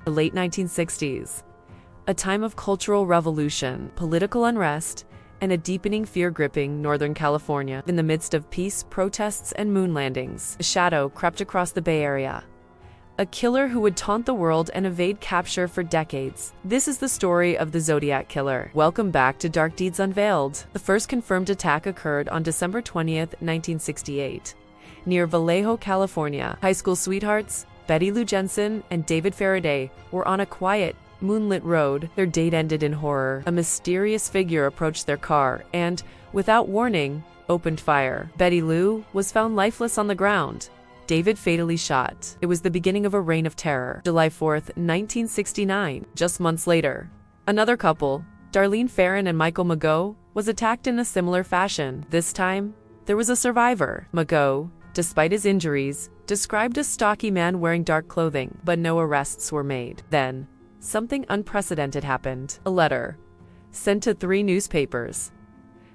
The late 1960s, a time of cultural revolution, political unrest, and a deepening fear gripping Northern California. In the midst of peace, protests, and moon landings, a shadow crept across the Bay Area. A killer who would taunt the world and evade capture for decades. This is the story of the Zodiac Killer. Welcome back to Dark Deeds Unveiled. The first confirmed attack occurred on December 20th, 1968, near Vallejo, California. High school sweethearts, Betty Lou Jensen and David Faraday, were on a quiet, moonlit road. Their date ended in horror. A mysterious figure approached their car and, without warning, opened fire. Betty Lou was found lifeless on the ground. David fatally shot. It was the beginning of a reign of terror. July 4th, 1969. Just months later, another couple, Darlene Ferrin and Michael Mageau, was attacked in a similar fashion. This time, there was a survivor. Mageau, despite his injuries, described a stocky man wearing dark clothing, but no arrests were made. Then, something unprecedented happened. A letter, sent to 3 newspapers: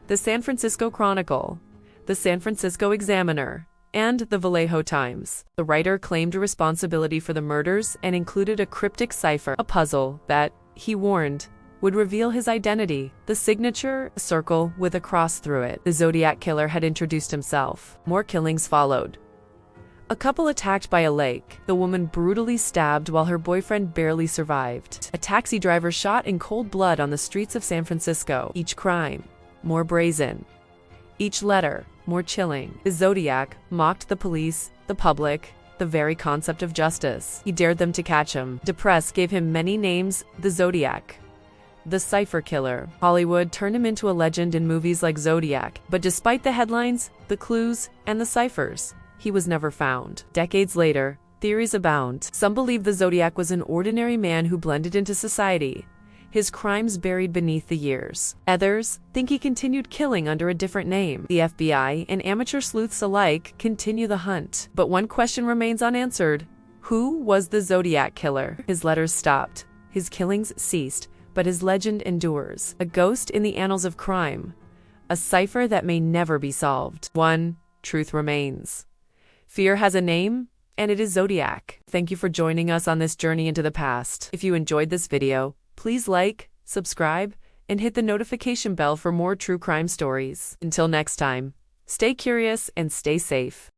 the San Francisco Chronicle, the San Francisco Examiner, and the Vallejo Times. The writer claimed responsibility for the murders and included a cryptic cipher, a puzzle that, he warned, would reveal his identity. The signature, a circle with a cross through it. The Zodiac Killer had introduced himself. More killings followed. A couple attacked by a lake. The woman brutally stabbed while her boyfriend barely survived. A taxi driver shot in cold blood on the streets of San Francisco. Each crime, more brazen. Each letter, more chilling. The Zodiac mocked the police, the public, the very concept of justice. He dared them to catch him. The press gave him many names: the Zodiac, the Cipher Killer. Hollywood turned him into a legend in movies like Zodiac. But despite the headlines, the clues, and the ciphers, he was never found. Decades later, theories abound. Some believe the Zodiac was an ordinary man who blended into society, his crimes buried beneath the years. Others think he continued killing under a different name. The FBI and amateur sleuths alike continue the hunt. But one question remains unanswered: who was the Zodiac Killer? His letters stopped, his killings ceased, but his legend endures. A ghost in the annals of crime, a cipher that may never be solved. One truth remains: fear has a name, and it is Zodiac. Thank you for joining us on this journey into the past. If you enjoyed this video, please like, subscribe, and hit the notification bell for more true crime stories. Until next time, stay curious and stay safe.